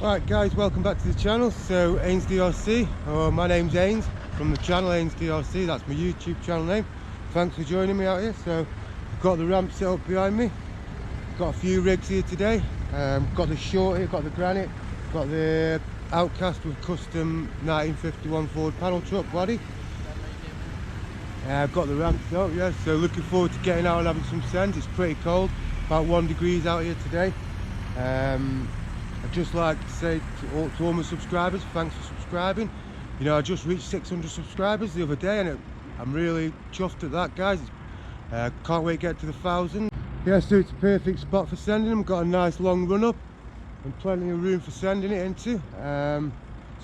Alright guys, welcome back to the channel. So DRC, my name's Ains from the channel DRC, that's my YouTube channel name. Thanks for joining me out here. So I've got the ramp set up behind me, got a few rigs here today. Got the short, got the Granite, got the Outcast with custom 1951 Ford panel truck body. I've got the ramp set up, yeah, so looking forward to getting out and having some send. It's pretty cold, about 1 degree out here today. I'd just like to say to all my subscribers, thanks for subscribing. You know, I just reached 600 subscribers the other day and I'm really chuffed at that, guys. Can't wait to get to the 1,000. Yeah, so it's a perfect spot for sending them. Got a nice long run up and plenty of room for sending it into. So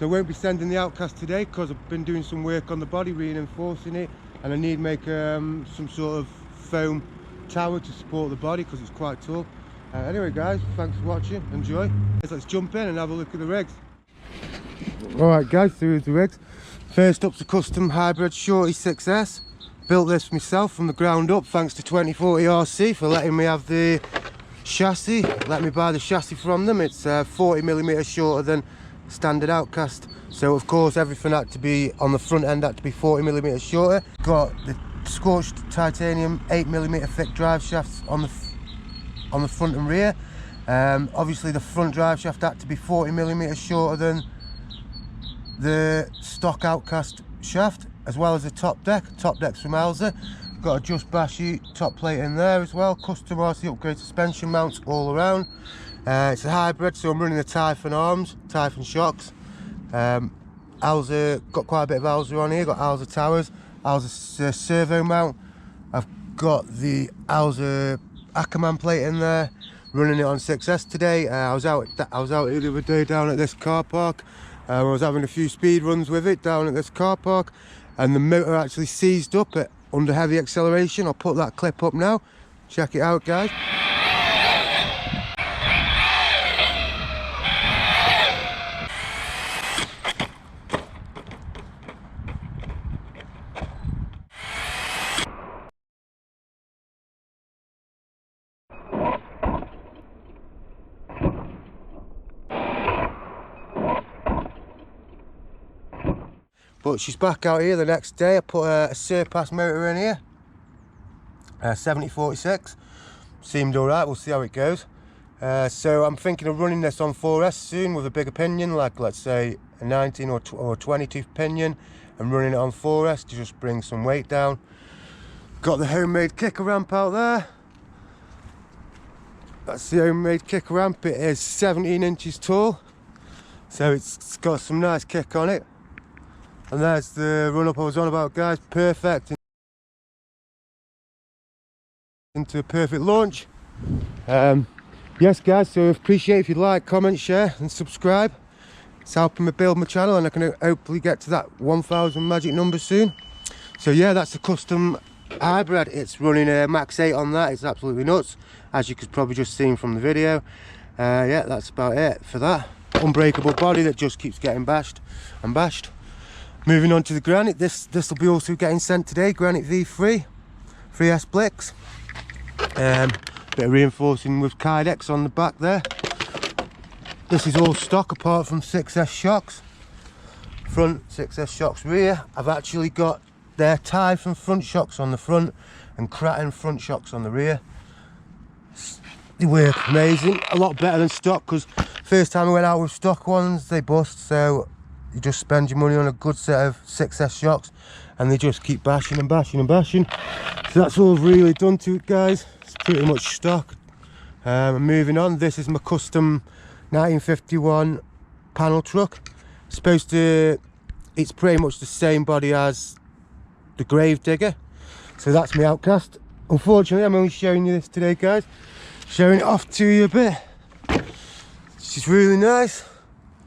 I won't be sending the Outcast today because I've been doing some work on the body, reinforcing it, and I need to make some sort of foam tower to support the body because it's quite tall. Anyway guys, thanks for watching, enjoy. Let's jump in and have a look at the rigs. Alright guys, so here's the rigs. First up's a custom hybrid Shorty 6S. Built this myself from the ground up, thanks to 2040RC for letting me have the chassis. Let me buy the chassis from them. It's 40mm shorter than standard Outcast. So of course everything had to be, on the front end had to be 40mm shorter. Got the scorched titanium 8mm thick drive shafts on the front and rear. Obviously the front drive shaft had to be 40mm shorter than the stock Outcast shaft, as well as the top deck. Top deck's from HOLST. Got a just bashy top plate in there as well. Custom RC upgrade suspension mounts all around. It's a hybrid, so I'm running the Typhon arms, Typhon shocks. HOLST, got quite a bit of HOLST on here. Got HOLST towers, HOLST servo mount. I've got the HOLST Arrma plate in there, running it on 6S today. I was out the other day down at this car park. I was having a few speed runs with it down at this car park, and the motor actually seized up under heavy acceleration. I'll put that clip up now. Check it out, guys. But she's back out here the next day. I put a Surpass motor in here, 7046. Seemed alright, we'll see how it goes. So I'm thinking of running this on 4S soon with a bigger pinion, like let's say a 19 or 20 tooth pinion, and running it on 4S to just bring some weight down. Got the homemade kicker ramp out there. That's the homemade kicker ramp. It is 17 inches tall, so it's got some nice kick on it. And there's the run up I was on about, guys. Perfect into a perfect launch. Yes guys, so appreciate if you like, comment, share and subscribe. It's helping me build my channel and I can hopefully get to that 1,000 magic number soon. So yeah, that's a custom hybrid. It's running a max 8 on that. It's absolutely nuts, as you could probably just seen from the video. Yeah, that's about it for that. Unbreakable body that just keeps getting bashed and bashed. Moving on to the Granite, this will be also getting sent today. Granite V3, 3S Blix. Bit of reinforcing with Kydex on the back there. This is all stock apart from 6S shocks. Front 6S shocks rear. I've actually got their Typhon front shocks on the front and Granite front shocks on the rear. They work amazing, a lot better than stock, because first time I went out with stock ones they bust, so you just spend your money on a good set of 6S shocks and they just keep bashing and bashing and bashing. So that's all I've really done to it, guys. It's pretty much stock. Moving on, this is my custom 1951 panel truck. It's pretty much the same body as the Gravedigger. So that's my Outcast. Unfortunately, I'm only showing you this today, guys. Showing it off to you a bit. It's just really nice.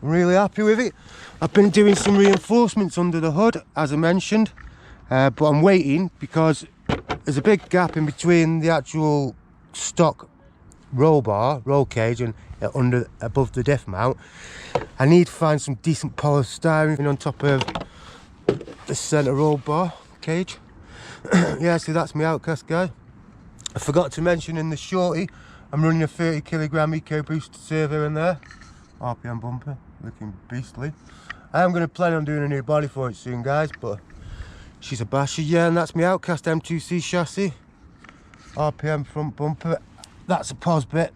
I'm really happy with it. I've been doing some reinforcements under the hood, as I mentioned, but I'm waiting because there's a big gap in between the actual stock roll cage and above the diff mount. I need to find some decent polystyrene on top of the centre roll bar cage. Yeah, see, that's my Outcast, guys. I forgot to mention in the shorty, I'm running a 30 kilogram eco booster servo in there. RPM bumper, looking beastly. I am going to plan on doing a new body for it soon, guys, but she's a basher. Yeah, and that's my Outcast M2C chassis. RPM front bumper. That's a POS bit,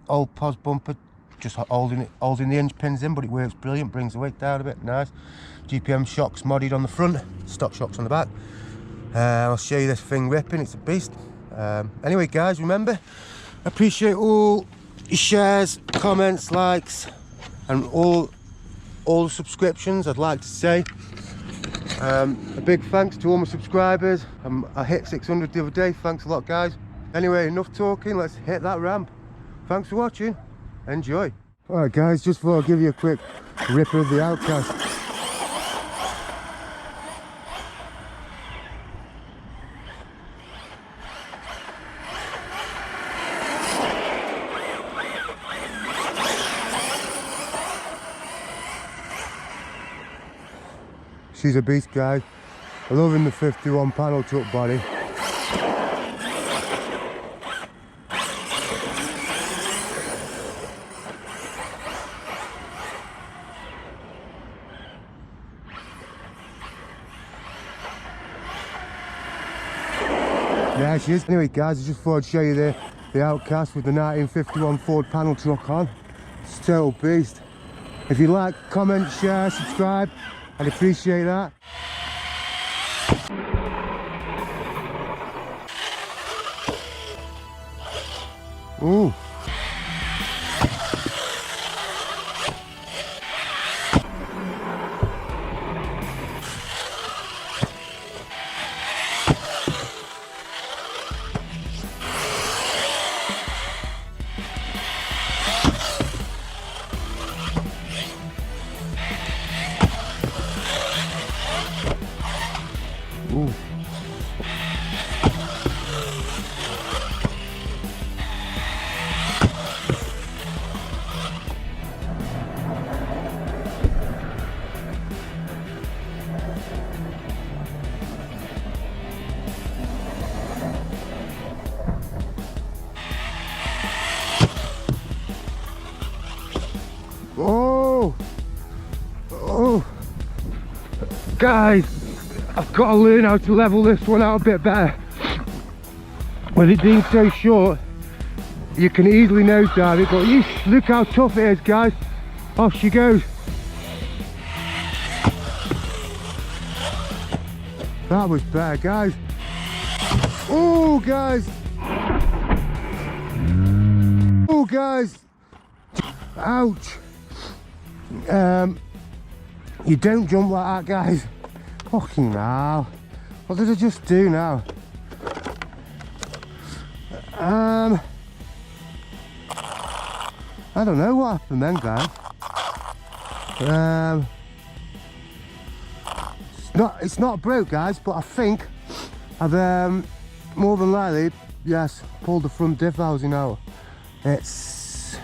old POS bumper, just holding the hinge pins in, but it works brilliant, brings the weight down a bit, nice. GPM shocks modded on the front, stock shocks on the back. I'll show you this thing ripping, it's a beast. Anyway, guys, remember, appreciate all your shares, comments, likes, and all the subscriptions. I'd like to say a big thanks to all my subscribers. I hit 600 the other day. Thanks a lot, guys. Anyway, enough talking, let's hit that ramp. Thanks for watching, enjoy. Alright guys, just before I give you a quick ripper of the Outcast. She's a beast, guys. I love in the 51 panel truck body. Yeah, she is. Anyway, guys, I just thought I'd show you the Outcast with the 1951 Ford panel truck on. It's a total beast. If you like, comment, share, subscribe, I'd appreciate that. Ooh. Ooh. Oh, oh, guys, I've got to learn how to level this one out a bit better. With it being so short, you can easily nosedive it, but look how tough it is, guys. Off she goes. That was better, guys. Oh, guys. Oh, guys. Ouch. You don't jump like that, guys. Fucking hell. What did I just do now? I don't know what happened then, guys. It's not broke, guys, but I think I've more than likely, yes, pulled the front diff housing out. It's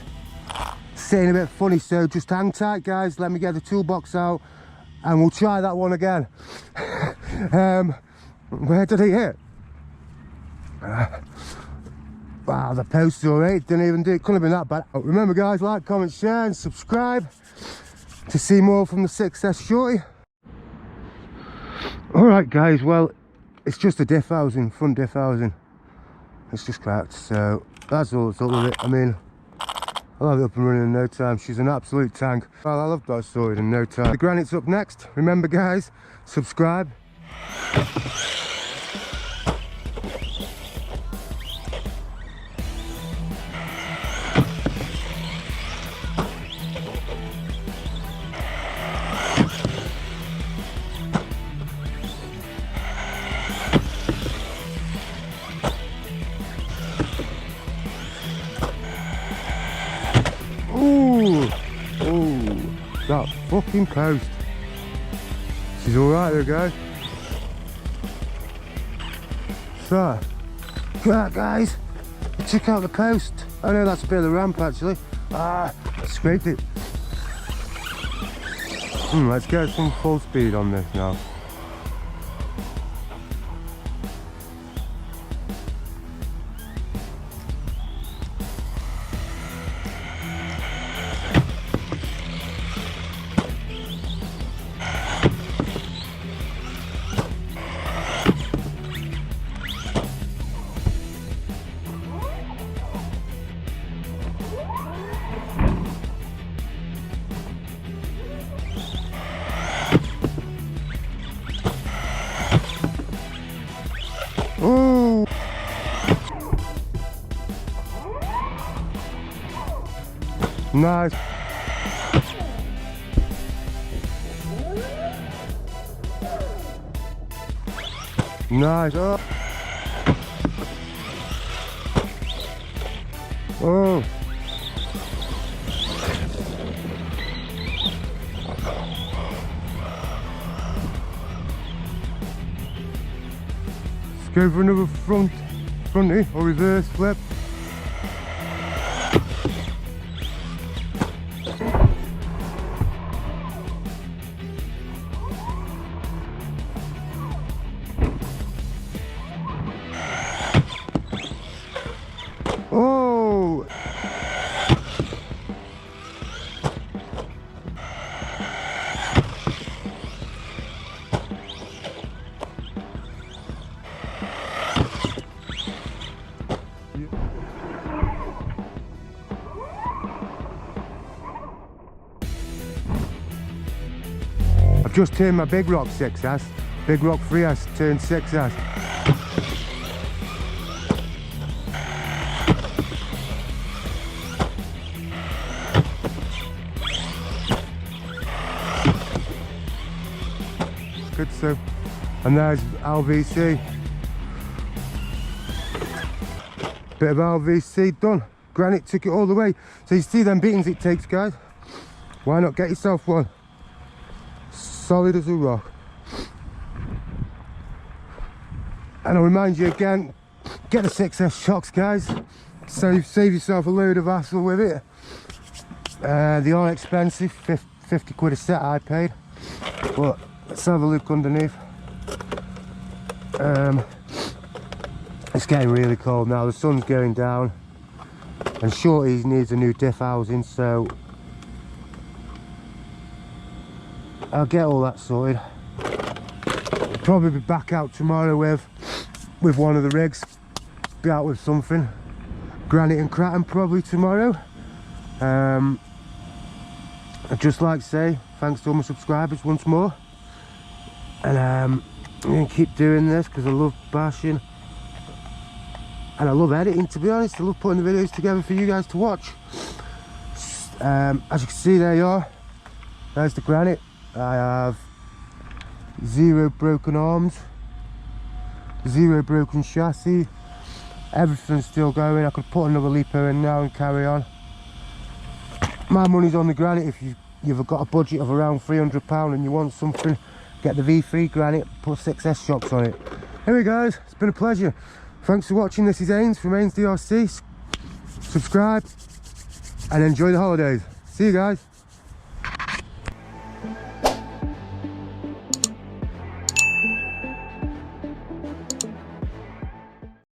sitting a bit funny, so just hang tight, guys. Let me get the toolbox out and we'll try that one again. Where did he hit? Wow, the post alright, didn't even do it, couldn't have been that bad. Remember, guys, like, comment, share and subscribe to see more from the 6S Shorty. Alright guys, well, it's just a diff housing, front diff housing. It's just cracked, so that's all it's up with it. I mean, I'll have it up and running in no time. She's an absolute tank. Well, I'll have that sorted in no time. The Granite's up next. Remember, guys, subscribe. That fucking post. She's alright there, guys. So, right guys, check out the post. I know that's a bit of the ramp actually. I scraped it. Let's get some full speed on this now. Nice. Nice. Oh. Oh. Let's go for another fronty or reverse flip. Oh! I've just turned my Big Rock 6S, Big Rock 3S turned 6S. Good so. And there's LVC. Bit of LVC done. Granite took it all the way. So you see them beatings it takes, guys. Why not get yourself one? Solid as a rock. And I'll remind you again, get the 6S shocks, guys. So save yourself a load of hassle with it. They are expensive, 50 quid a set I paid. But let's have a look underneath. It's getting really cold now, the sun's going down. And Shorty needs a new diff housing, so I'll get all that sorted. Probably be back out tomorrow with one of the rigs. Be out with something. Granite and Kraken probably tomorrow. I'd just like to say thanks to all my subscribers once more. And I'm going to keep doing this because I love bashing. And I love editing, to be honest. I love putting the videos together for you guys to watch. As you can see, there you are. There's the Granite. I have 0 broken arms, 0 broken chassis. Everything's still going. I could put another lipo in now and carry on. My money's on the Granite. If you've got a budget of around £300 and you want something, get the V3 Granite, put 6S shocks on it. Anyway guys, it's been a pleasure. Thanks for watching. This is Ains from Ains DRC. Subscribe and enjoy the holidays. See you guys.